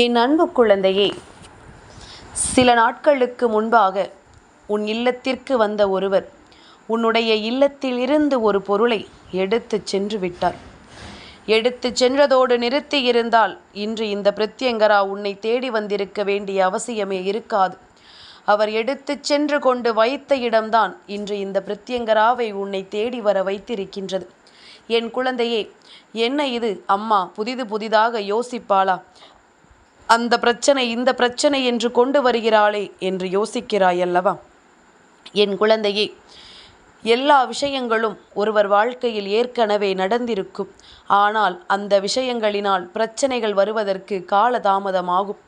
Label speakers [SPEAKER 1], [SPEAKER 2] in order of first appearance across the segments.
[SPEAKER 1] என் அன்பு குழந்தையே, சில நாட்களுக்கு முன்பாக உன் இல்லத்திற்கு வந்த ஒருவர் உன்னுடைய இல்லத்தில் இருந்து ஒரு பொருளை எடுத்து சென்று விட்டார். எடுத்து சென்றதோடு நிறுத்தி இருந்தால் இன்று இந்த பிரத்யங்கரா உன்னை தேடி வந்திருக்க வேண்டிய அவசியமே இருக்காது. அவர் எடுத்து சென்று கொண்டு வைத்த இடம்தான் இன்று இந்த பிரத்யங்கராவை உன்னை தேடி வர வைத்திருக்கின்றது. என் குழந்தையே, என்ன இது அம்மா புதிதாக யோசிப்பாளா? அந்த பிரச்சனை இந்த பிரச்சனை என்று கொண்டு வருகிறாளே என்று யோசிக்கிறாய் அல்லவா? என் குழந்தையே, எல்லா விஷயங்களும் ஒருவர் வாழ்க்கையில் ஏற்கனவே நடந்திருக்கும். ஆனால் அந்த விஷயங்களினால் பிரச்சனைகள் வருவதற்கு காலதாமதமாகும்.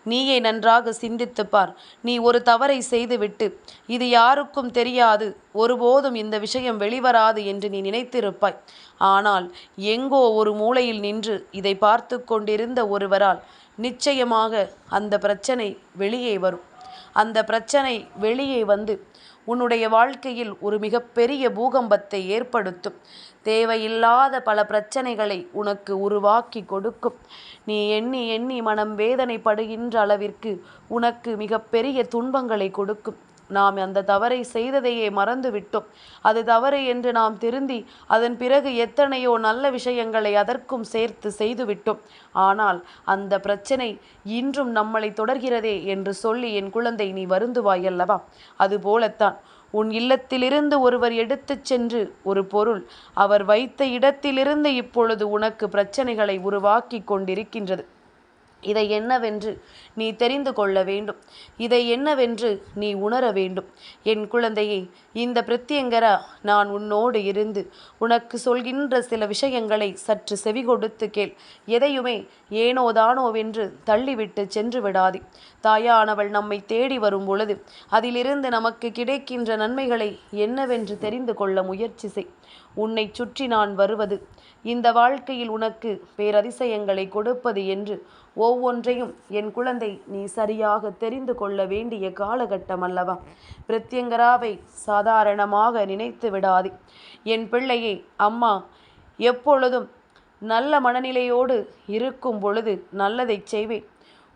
[SPEAKER 1] நீயே நன்றாக சிந்தித்து பார். நீ ஒரு தவறை செய்துவிட்டு இது யாருக்கும் தெரியாது, ஒருபோதும் இந்த விஷயம் வெளிவராது என்று நீ நினைத்திருப்பாய். ஆனால் எங்கோ ஒரு மூலையில் நின்று இதை பார்த்து கொண்டிருந்த ஒருவரால் நிச்சயமாக அந்த பிரச்சனை வெளியே வரும். அந்த பிரச்சனை வெளியே வந்து உன்னுடைய வாழ்க்கையில் ஒரு மிகப்பெரிய பூகம்பத்தை ஏற்படுத்தும். தேவையில்லாத பல பிரச்சனைகளை உனக்கு உருவாக்கி கொடுக்கும். நீ எண்ணி எண்ணி மனம் வேதனைப்படுகின்ற அளவிற்கு உனக்கு மிகப்பெரிய துன்பங்களை கொடுக்கும். நாம் அந்த தவறை செய்ததையே மறந்து விட்டோம். அது தவறு என்று நாம் திருந்தி அதன் பிறகு எத்தனையோ நல்ல விஷயங்களை அதற்கும் சேர்த்து செய்துவிட்டோம். ஆனால் அந்த பிரச்சனை இன்றும் நம்மளை தொடர்கிறதே என்று சொல்லி என் குழந்தை நீ வருந்துவாய் அல்லவா? அதுபோலத்தான் உன் இல்லத்திலிருந்து ஒருவர் எடுத்துச் சென்று ஒரு பொருள் அவர் வைத்த இடத்திலிருந்து இப்பொழுது உனக்கு பிரச்சனைகளை உருவாக்கி கொண்டிருக்கின்றது. இதை என்னவென்று நீ தெரிந்து கொள்ள வேண்டும். இதை என்னவென்று நீ உணர வேண்டும். என் குழந்தையை, இந்த பிரத்யங்கரா நான் உன்னோடு இருந்து உனக்கு சொல்கின்ற சில விஷயங்களை சற்று செவி கொடுத்து கேள். எதையுமே ஏனோதானோவென்று தள்ளிவிட்டு சென்று விடாதே. தாயானவள் நம்மை தேடி வரும் பொழுது அதிலிருந்து நமக்கு கிடைக்கின்ற நன்மைகளை என்னவென்று தெரிந்து கொள்ள முயற்சி செய். உன்னை சுற்றி நான் வருவது இந்த வாழ்க்கையில் உனக்கு பேரதிசயங்களை கொடுப்பது என்று ஒவ்வொன்றையும் என் குழந்தை நீ சரியாக தெரிந்து கொள்ள வேண்டிய காலகட்டம் அல்லவா? பிரத்யங்கராவை சாதாரணமாக நினைத்து விடாதே. என் பிள்ளையே, அம்மா எப்பொழுதும் நல்ல மனநிலையோடு இருக்கும் பொழுது நல்லதை செய்வேன்.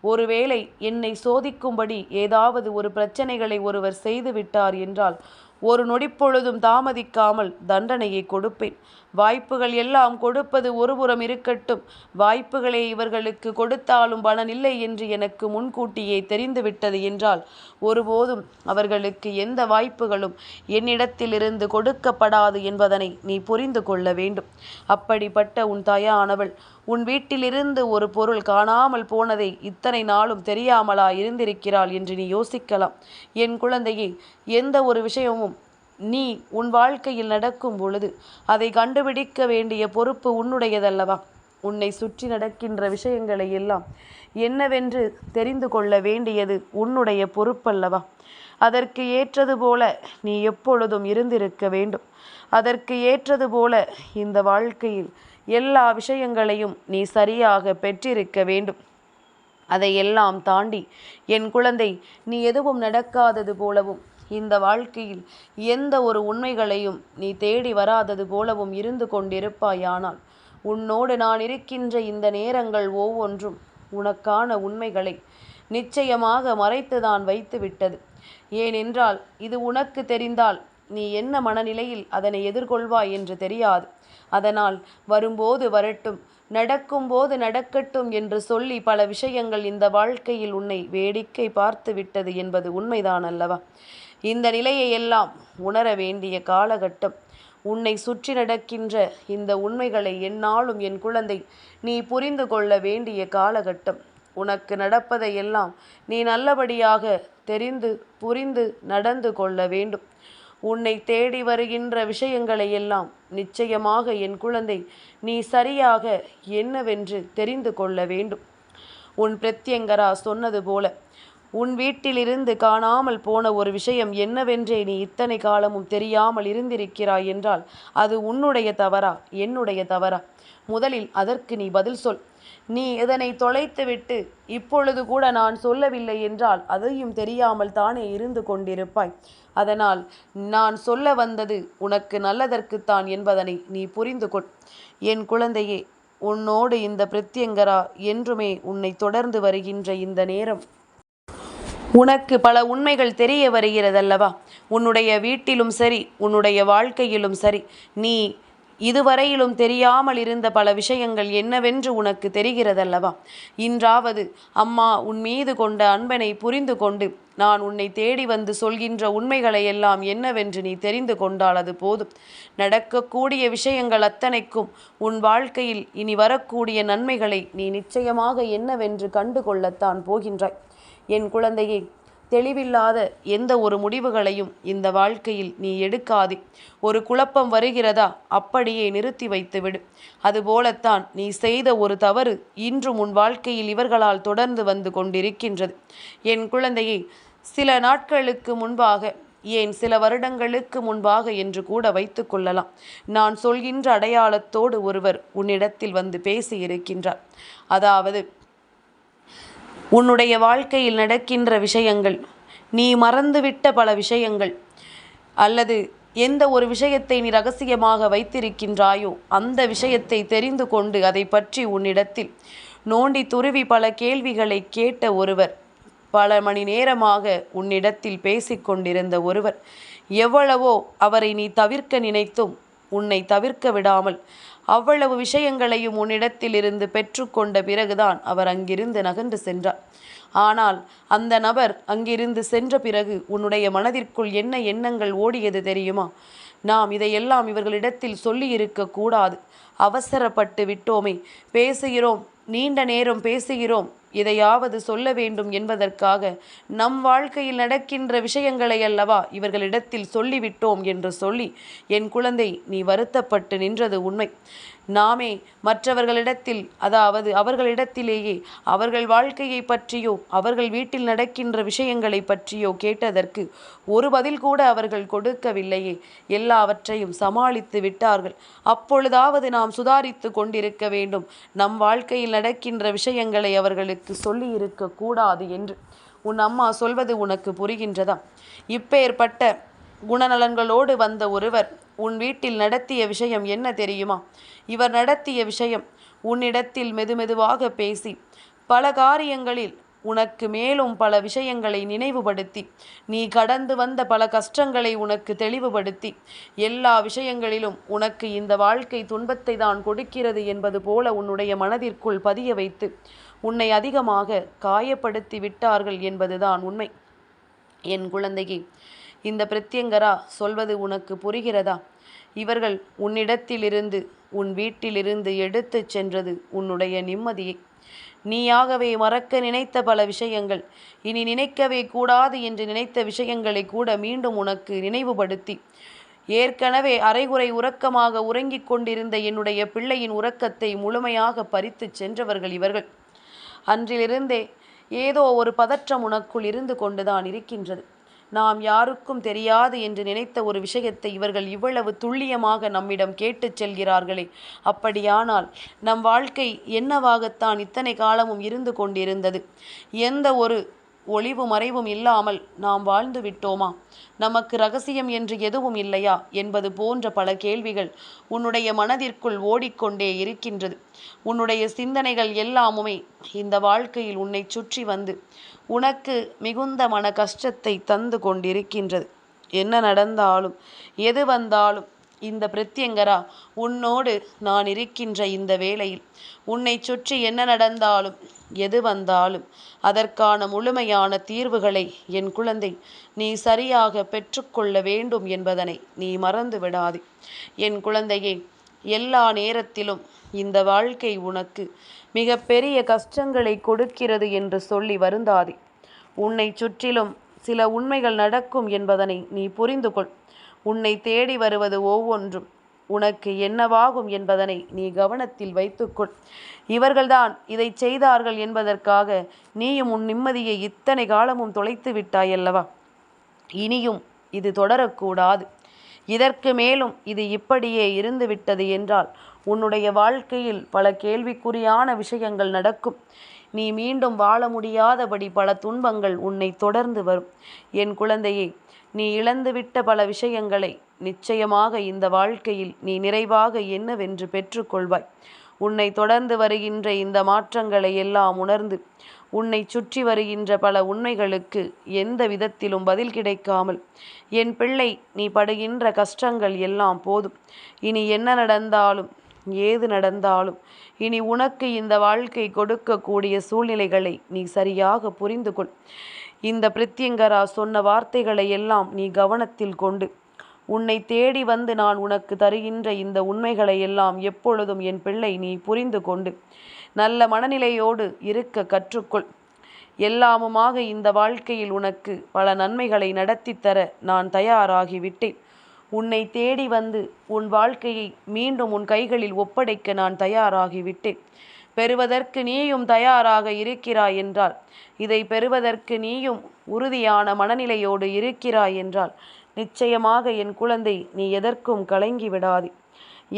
[SPEAKER 1] ஒருவேளை என்னை சோதிக்கும்படி ஏதாவது ஒரு பிரச்சனைகளை ஒருவர் செய்து விட்டார் என்றால் ஒரு நொடிப்பொழுதும் தாமதிக்காமல் தண்டனையை கொடுப்பேன். வாய்ப்புகள் எல்லாம் கொடுப்பது ஒருபுறம் இருக்கட்டும், வாய்ப்புகளை இவர்களுக்கு கொடுத்தாலும் பலனில்லை என்று எனக்கு முன்கூட்டியே தெரிந்துவிட்டது என்றால் ஒருபோதும் அவர்களுக்கு எந்த வாய்ப்புகளும் என்னிடத்திலிருந்து கொடுக்கப்படாது என்பதனை நீ புரிந்து கொள்ள வேண்டும். அப்படிப்பட்ட உன் தாயானவள் உன் வீட்டிலிருந்து ஒரு பொருள் காணாமல் போனதை இத்தனை நாளும் தெரியாமலா இருந்திருக்கிறாள் என்று நீ யோசிக்கலாம். என் குழந்தையே, எந்த ஒரு விஷயமும் நீ உன் வாழ்க்கையில் நடக்கும் பொழுது அதை கண்டுபிடிக்க வேண்டிய பொறுப்பு உன்னுடையதல்லவா? உன்னை சுற்றி நடக்கின்ற விஷயங்களை எல்லாம் என்னவென்று தெரிந்து கொள்ள வேண்டியது உன்னுடைய பொறுப்பல்லவா? அதற்கு ஏற்றது போல நீ எப்பொழுதும் இருந்திருக்க வேண்டும். அதற்கு ஏற்றது போல இந்த வாழ்க்கையில் எல்லா விஷயங்களையும் நீ சரியாக பெற்றிருக்க வேண்டும். அதையெல்லாம் தாண்டி என் குழந்தை, நீ எதுவும் நடக்காதது போலவும் இந்த வாழ்க்கையில் எந்த ஒரு உண்மைகளையும் நீ தேடி வராதது போலவும் இருந்து கொண்டிருப்பாயானால் உன்னோடு நான் இருக்கின்ற இந்த நேரங்கள் ஒவ்வொன்றும் உனக்கான உண்மைகளை நிச்சயமாக மறைத்துதான் வைத்து விட்டது. ஏனென்றால் இது உனக்கு தெரிந்தால் நீ என்ன மனநிலையில் அதனை எதிர்கொள்வாய் என்று தெரியாது. அதனால் வரும்போது வரட்டும், நடக்கும்போது நடக்கட்டும் என்று சொல்லி பல விஷயங்கள் இந்த வாழ்க்கையில் உன்னை வேடிக்கை பார்த்து விட்டது என்பது உண்மைதான் அல்லவா? இந்த நிலையை எல்லாம் உணர வேண்டிய காலகட்டம். உன்னை சுற்றி நடக்கின்ற இந்த உண்மைகளை எந்நாளும் என் குழந்தை நீ புரிந்து கொள்ள வேண்டிய காலகட்டம். உனக்கு நடப்பதை எல்லாம் நீ நல்லபடியாக தெரிந்து புரிந்து நடந்து கொள்ள வேண்டும். உன்னை தேடி வருகின்ற விஷயங்களை எல்லாம் நிச்சயமாக என் குழந்தை நீ சரியாக என்னவென்று தெரிந்து கொள்ள வேண்டும். உன் பிரத்யங்கரா சொன்னது போல உன் வீட்டிலிருந்து காணாமல் போன ஒரு விஷயம் என்னவென்றே நீ இத்தனை காலமும் தெரியாமல் இருந்திருக்கிறாய் என்றால் அது உன்னுடைய தவறா, என்னுடைய தவறா? முதலில் அதற்கு நீ பதில் சொல். நீ இதனை தொலைத்துவிட்டு இப்பொழுது கூட நான் சொல்லவில்லை என்றால் அதையும் தெரியாமல் தானே இருந்து கொண்டிருப்பாய். அதனால் நான் சொல்ல வந்தது உனக்கு நல்லதற்குத்தான் என்பதனை நீ புரிந்து கொள். என் குழந்தையே, உன்னோடு இந்த பிரத்யங்கரா என்றுமே உன்னை தொடர்ந்து வருகின்ற இந்த நேரம் உனக்கு பல உண்மைகள் தெரிய வருகிறதல்லவா? உன்னுடைய வீட்டிலும் சரி, உன்னுடைய வாழ்க்கையிலும் சரி, நீ இதுவரையிலும் தெரியாமல் இருந்த பல விஷயங்கள் என்னவென்று உனக்கு தெரிகிறதல்லவா? இன்றாவது அம்மா உன் மீது கொண்ட அன்பனை புரிந்து கொண்டு நான் உன்னை தேடி வந்து சொல்கின்ற உண்மைகளை எல்லாம் என்னவென்று நீ தெரிந்து கொண்டால் அது போதும். நடக்கக்கூடிய விஷயங்கள் அத்தனைக்கும் உன் வாழ்க்கையில் இனி வரக்கூடிய நன்மைகளை நீ நிச்சயமாக என்னவென்று கண்டு கொள்ளத்தான் போகின்றாய். என் குழந்தையே, தெளிவில்லாத எந்த ஒரு முடிவுகளையும் இந்த வாழ்க்கையில் நீ எடுக்காதே. ஒரு குழப்பம் வருகிறதா, அப்படியே நிறுத்தி வைத்துவிடு. அதுபோலத்தான் நீ செய்த ஒரு தவறு இன்றும் உன் வாழ்க்கையில் இவர்களால் தொடர்ந்து வந்து கொண்டிருக்கின்றது. என் குழந்தையே, சில நாட்களுக்கு முன்பாக, ஏன் சில வருடங்களுக்கு முன்பாக என்று கூட வைத்து கொள்ளலாம், நான் சொல்கின்ற அடையாளத்தோடு ஒருவர் உன்னிடத்தில் வந்து பேசியிருக்கின்றார். அதாவது உன்னுடைய வாழ்க்கையில் நடக்கின்ற விஷயங்கள், நீ மறந்துவிட்ட பல விஷயங்கள், அல்லது எந்த ஒரு விஷயத்தை நீ ரகசியமாக வைத்திருக்கின்றாயோ அந்த விஷயத்தை தெரிந்து கொண்டு அதை பற்றி உன்னிடத்தில் நோண்டி துருவி பல கேள்விகளை கேட்ட ஒருவர், பல மணி நேரமாக உன்னிடத்தில் பேசிக்கொண்டிருந்த ஒருவர், எவ்வளவோ அவரை நீ தவிர்க்க நினைத்தும் உன்னை தவிர்க்க விடாமல் அவ்வளவு விஷயங்களையும் உன்னிடத்தில் இருந்து பெற்றுக்கொண்ட பிறகுதான் அவர் அங்கிருந்து நகர்ந்து சென்றார். ஆனால் அந்த நபர் அங்கிருந்து சென்ற பிறகு உன்னுடைய மனதிற்குள் என்ன எண்ணங்கள் ஓடியது தெரியுமா? நாம் இதையெல்லாம் இவர்களிடத்தில் சொல்லி இருக்கக்கூடாது, அவசரப்பட்டு விட்டோமே, பேசுகிறோம், நீண்ட நேரம் பேசுகிறோம், இதையாவது சொல்ல வேண்டும் என்பதற்காக நம் வாழ்க்கையில் நடக்கின்ற விஷயங்களை அல்லவா இவர்களிடத்தில் சொல்லிவிட்டோம் என்று சொல்லி என் குழந்தை நீ வருத்தப்பட்டு நின்றது உண்மை. நாமே மற்றவர்களிடத்தில், அதாவது அவர்களிடத்திலேயே அவர்கள் வாழ்க்கையை பற்றியோ அவர்கள் வீட்டில் நடக்கின்ற விஷயங்களை பற்றியோ கேட்டதற்கு ஒரு பதில் கூட அவர்கள் கொடுக்கவில்லையே, எல்லாவற்றையும் சமாளித்து விட்டார்கள். அப்பொழுதாவது நாம் சுதாரித்து கொண்டிருக்க வேண்டும், நம் வாழ்க்கையில் நடக்கின்ற விஷயங்களை அவர்களுக்கு சொல்லி இருக்க கூடாது என்று. உன் அம்மா சொல்வது உனக்கு புரிகின்றதா? இப்பேற்பட்ட குணநலன்களோடு வந்த ஒருவர் உன் வீட்டில் நடத்திய விஷயம் என்ன தெரியுமா? இவர் நடத்திய விஷயம், உன்னிடத்தில் மெதுமெதுவாக பேசி பல காரியங்களில் உனக்கு மேலும் பல விஷயங்களை நினைவுபடுத்தி, நீ கடந்து வந்த பல கஷ்டங்களை உனக்கு தெளிவுபடுத்தி, எல்லா விஷயங்களிலும் உனக்கு இந்த வாழ்க்கை துன்பத்தை தான் கொடுக்கிறது என்பது போல உன்னுடைய மனதிற்குள் பதிய வைத்து உன்னை அதிகமாக காயப்படுத்தி விட்டார்கள் என்பதுதான் உண்மை. என் குழந்தையே, இந்த பிரத்யங்கரா சொல்வது உனக்கு புரிகிறதா? இவர்கள் உன்னிடத்திலிருந்து, உன் வீட்டிலிருந்து எடுத்து சென்றது உன்னுடைய நிம்மதியை. நீயாகவே மறக்க நினைத்த பல விஷயங்கள், இனி நினைக்கவே கூடாது என்று நினைத்த விஷயங்களை கூட மீண்டும் உனக்கு நினைவுபடுத்தி, ஏற்கனவே அரைகுறை உறக்கமாக உறங்கிக் கொண்டிருந்த என்னுடைய பிள்ளையின் உறக்கத்தை முழுமையாக பறித்து சென்றவர்கள் இவர்கள். அன்றிலிருந்தே ஏதோ ஒரு பதற்றம் உனக்குள் இருந்து கொண்டுதான் இருக்கின்றது. நாம் யாருக்கும் தெரியாது என்று நினைத்த ஒரு விஷயத்தை இவர்கள் இவ்வளவு துல்லியமாக நம்மிடம் கேட்டு செல்கிறார்களே, அப்படியானால் நம் வாழ்க்கை என்னவாகத்தான் இத்தனை காலமும் இருந்து கொண்டிருந்தது? எந்த ஒரு ஒளிவு மறைவும் இல்லாமல் நாம் வாழ்ந்து விட்டோமா? நமக்கு ரகசியம் என்று எதுவும் இல்லையா என்பது போன்ற பல கேள்விகள் உன்னுடைய மனதிற்குள் ஓடிக்கொண்டே இருக்கின்றது. உன்னுடைய சிந்தனைகள் எல்லாமுமே இந்த வாழ்க்கையில் உன்னை சுற்றி வந்து உனக்கு மிகுந்த மன கஷ்டத்தை தந்து கொண்டிருக்கின்றது. என்ன நடந்தாலும் எது வந்தாலும் இந்த பிரத்யங்கரா உன்னோடு நான் இருக்கின்ற இந்த வேளையில் உன்னை சுற்றி என்ன நடந்தாலும் எது வந்தாலும் அதற்கான முழுமையான தீர்வுகளை என் குழந்தை நீ சரியாக பெற்றுக்கொள்ள வேண்டும் என்பதனை நீ மறந்து விடாதே. என் குழந்தையே, எல்லா நேரத்திலும் இந்த வாழ்க்கை உனக்கு மிக பெரிய கஷ்டங்களை கொடுக்கிறது என்று சொல்லி வருந்தாதே. உன்னை சுற்றிலும் சில உண்மைகள் நடக்கும் என்பதனை நீ புரிந்து கொள். உன்னை தேடி வருவது ஒவ்வொன்றும் உனக்கு என்னவாகும் என்பதனை நீ கவனத்தில் வைத்துக்கொள். இவர்கள்தான் இதை செய்தார்கள் என்பதற்காக நீயும் உன் நிம்மதியை இத்தனை காலமும் தொலைத்து விட்டாயல்லவா? இனியும் இது தொடரக்கூடாது. இதற்கு மேலும் இது இப்படியே இருந்துவிட்டது என்றால் உன்னுடைய வாழ்க்கையில் பல கேள்விக்குறியான விஷயங்கள் நடக்கும். நீ மீண்டும் வாழ முடியாதபடி பல துன்பங்கள் உன்னை தொடர்ந்து வரும். என் குழந்தையே, நீ இழந்துவிட்ட பல விஷயங்களை நிச்சயமாக இந்த வாழ்க்கையில் நீ நிறைவாக என்னவென்று பெற்றுக்கொள்வாய். உன்னை தொடர்ந்து வருகின்ற இந்த மாற்றங்களை எல்லாம் உணர்ந்து உன்னை சுற்றி வருகின்ற பல உண்மைகளுக்கு எந்த விதத்திலும் பதில் கிடைக்காமல், என் பிள்ளை நீ படுகின்ற கஷ்டங்கள் எல்லாம் போதும், இனி என்ன நடந்தாலும் ஏது நடந்தாலும் இனி உனக்கு இந்த வாழ்க்கை கொடுக்கக்கூடிய சூழ்நிலைகளை நீ சரியாக புரிந்து கொள். இந்த பிரித்யங்கரா சொன்ன வார்த்தைகளை எல்லாம் நீ கவனத்தில் கொண்டு உன்னை தேடி வந்து நான் உனக்கு தருகின்ற இந்த உண்மைகளை எல்லாம் எப்பொழுதும் என் பிள்ளை நீ புரிந்து கொண்டு நல்ல மனநிலையோடு இருக்க கற்றுக்கொள். எல்லாமுமாக இந்த வாழ்க்கையில் உனக்கு பல நன்மைகளை நடத்தி தர நான் தயாராகிவிட்டேன். உன்னை தேடி வந்து உன் வாழ்க்கையை மீண்டும் உன் கைகளில் ஒப்படைக்க நான் தயாராகிவிட்டேன். பெறுவதற்கு நீயும் தயாராக இருக்கிறாய் என்றால், இதை பெறுவதற்கு நீயும் உறுதியான மனநிலையோடு இருக்கிறாய் என்றால், நிச்சயமாக என் குழந்தை நீ எதற்கும் கலங்கி விடாதே.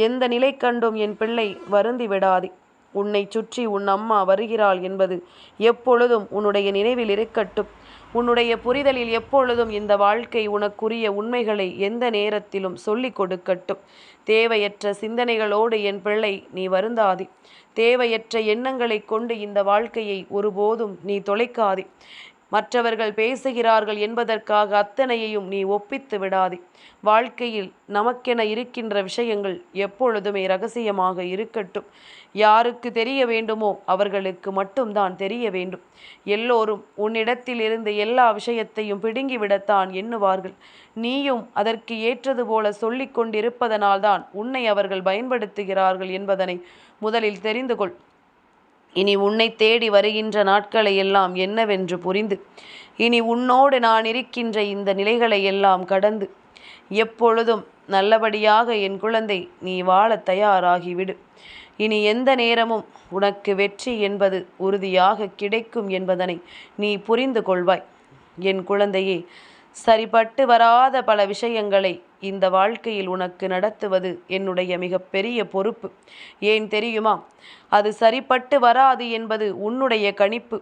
[SPEAKER 1] எந்த நிலை கண்டும் என் பிள்ளை வருந்தி விடாதே. உன்னை சுற்றி உன் அம்மா வருகிறாள் என்பது எப்பொழுதும் உன்னுடைய நினைவில் இருக்கட்டும். உன்னுடைய புரிதலில் எப்பொழுதும் இந்த வாழ்க்கை உனக்குரிய உண்மைகளை எந்த நேரத்திலும் சொல்லிக் கொடுக்கட்டும். தேவையற்ற சிந்தனைகளோடு என் பிள்ளை நீ வருந்தாதே. தேவையற்ற எண்ணங்களை கொண்டு இந்த வாழ்க்கையை ஒருபோதும் நீ தொலைக்காதே. மற்றவர்கள் பேசுகிறார்கள் என்பதற்காக அத்தனையையும் நீ ஒப்பித்து விடாதே. வாழ்க்கையில் நமக்கென இருக்கின்ற விஷயங்கள் எப்பொழுதுமே ரகசியமாக இருக்கட்டும். யாருக்கு தெரிய வேண்டுமோ அவர்களுக்கு மட்டும்தான் தெரிய வேண்டும். எல்லோரும் உன்னிடத்தில் இருந்து எல்லா விஷயத்தையும் பிடுங்கிவிடத்தான் எண்ணுவார்கள். நீயும் அதற்கு ஏற்றது போல சொல்லிக் கொண்டிருப்பதனால்தான் உன்னை அவர்கள் பயன்படுத்துகிறார்கள் என்பதனை முதலில் தெரிந்து கொள். இனி உன்னை தேடி வருகின்ற நாட்களை எல்லாம் என்னவென்று புரிந்து, இனி உன்னோடு நான் இருக்கின்ற இந்த நிலைகளை எல்லாம் கடந்து எப்பொழுதும் நல்லபடியாக என் குழந்தை நீ வாழ தயாராகிவிடு. இனி எந்த நேரமும் உனக்கு வெற்றி என்பது உறுதியாக கிடைக்கும் என்பதனை நீ புரிந்து கொள்வாய். என் குழந்தையே, சரிபட்டு வராத பல விஷயங்களை இந்த வாழ்க்கையில் உனக்கு நடத்துவது என்னுடைய மிகப்பெரிய பொறுப்பு. ஏன் தெரியுமா? அது சரிப்பட்டு வராது என்பது உன்னுடைய கணிப்பு.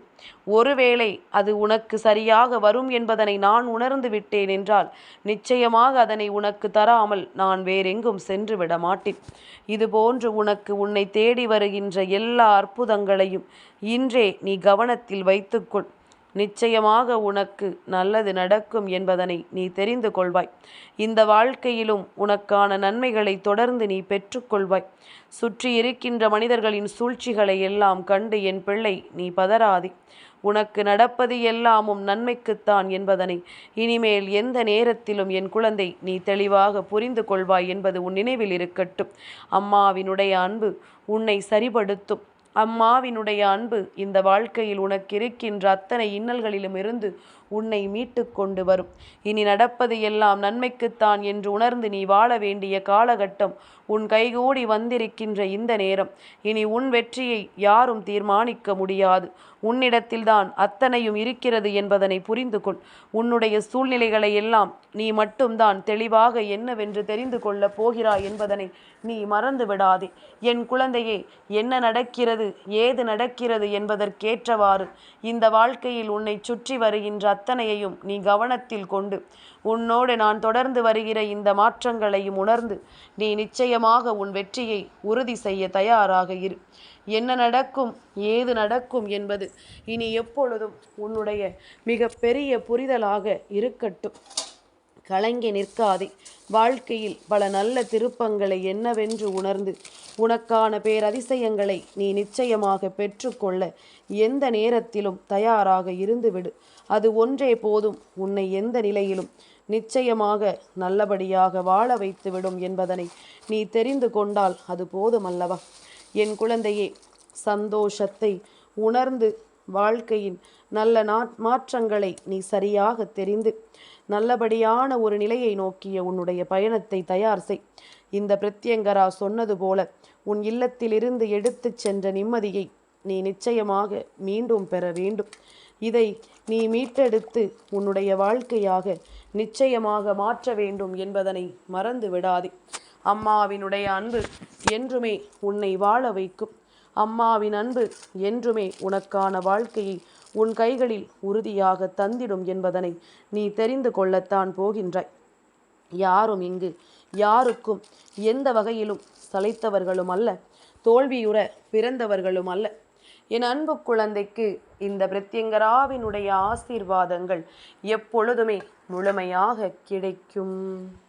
[SPEAKER 1] ஒருவேளை அது உனக்கு சரியாக வரும் என்பதனை நான் உணர்ந்து விட்டேன் என்றால் நிச்சயமாக அதனை உனக்கு தராமல் நான் வேறெங்கும் சென்று விட மாட்டேன். இதுபோன்று உன்னை தேடி வருகின்ற எல்லா அற்புதங்களையும் இன்றே நீ கவனத்தில் வைத்துக்கொள். நிச்சயமாக உனக்கு நல்லது நடக்கும் என்பதனை நீ தெரிந்து கொள்வாய். இந்த வாழ்க்கையிலும் உனக்கான நன்மைகளை தொடர்ந்து நீ பெற்றுக்கொள்வாய். சுற்றி இருக்கின்ற மனிதர்களின் சூழ்ச்சிகளை எல்லாம் கண்டு என் பிள்ளை நீ பதறாதே. உனக்கு நடப்பது எல்லாமும் நன்மைக்குத்தான் என்பதனை இனிமேல் எந்த நேரத்திலும் என் குழந்தை நீ தெளிவாக புரிந்து கொள்வாய் என்பது உன் நினைவில் இருக்கட்டும். அம்மாவினுடைய அன்பு உன்னை சரிபடுத்தும். அம்மாவினுடைய அன்பு இந்த வாழ்க்கையில் உனக்கு இருக்கின்ற அத்தனை இன்னல்களிலும் இருந்து உன்னை மீட்டு கொண்டு வரும். இனி நடப்பது எல்லாம் நன்மைக்குத்தான் என்று உணர்ந்து நீ வாழ வேண்டிய காலகட்டம் உன் கைகூடி வந்திருக்கின்ற இந்த நேரம். இனி உன் வெற்றியை யாரும் தீர்மானிக்க முடியாது. உன்னிடத்தில்தான் அத்தனையும் இருக்கிறது என்பதனை புரிந்து கொள். உன்னுடைய சூழ்நிலைகளை எல்லாம் நீ மட்டும்தான் தெளிவாக என்னவென்று தெரிந்து கொள்ளப் போகிறாய் என்பதனை நீ மறந்து விடாதே. என் குழந்தையே, என்ன நடக்கிறது ஏது நடக்கிறது என்பதற்கேற்றவாறு இந்த வாழ்க்கையில் உன்னை சுற்றி வருகின்ற அத்தனையையும் நீ கவனத்தில் கொண்டு உன்னோடு நான் தொடர்ந்து வருகிற இந்த மாற்றங்களையும் உணர்ந்து நீ நிச்சயமாக உன் வெற்றியை உறுதி செய்ய தயாராக இரு. என்ன நடக்கும் ஏது நடக்கும் என்பது இனி எப்பொழுதும் உன்னுடைய மிக பெரிய புரிதலாக இருக்கட்டும். கலங்கி நிற்காதே. வாழ்க்கையில் பல நல்ல திருப்பங்களை என்னவென்று உணர்ந்து உனக்கான பேரதிசயங்களை நீ நிச்சயமாக பெற்றுக்கொள்ள எந்த நேரத்திலும் தயாராக இருந்துவிடு. அது ஒன்றே போதும் உன்னை எந்த நிலையிலும் நிச்சயமாக நல்லபடியாக வாழ வைத்துவிடும் என்பதனை நீ தெரிந்து கொண்டால் அது போதுமல்லவா? என் குழந்தையே, சந்தோஷத்தை உணர்ந்து வாழ்க்கையின் நல்ல மாற்றங்களை நீ சரியாக தெரிந்து நல்லபடியான ஒரு நிலையை நோக்கிய உன்னுடைய பயணத்தை தயார் செய். இந்த பிரித்யங்கரா சொன்னது போல உன் இல்லத்திலிருந்து எடுத்து சென்ற நிம்மதியை நீ நிச்சயமாக மீண்டும் பெற வேண்டும். இதை நீ மீட்டெடுத்து உன்னுடைய வாழ்க்கையாக நிச்சயமாக மாற்ற வேண்டும் என்பதனை மறந்து விடாதே. அம்மாவினுடைய அன்பு என்றுமே உன்னை வாழ வைக்கும். அம்மாவின் அன்பு என்றுமே உனக்கான வாழ்க்கையை உன் கைகளில் உறுதியாக தந்திடும் என்பதனை நீ தெரிந்து கொள்ளத்தான் போகின்றாய். யாரும் இங்கு யாருக்கும் எந்த வகையிலும் சளைத்தவர்களும் அல்ல. தோல்வியுற பிறந்தவர்களும் அல்ல. என் அன்பு குழந்தைக்கு இந்த பிரத்யங்கராவினுடைய ஆசீர்வாதங்கள் எப்பொழுதுமே முழுமையாக கிடைக்கும்.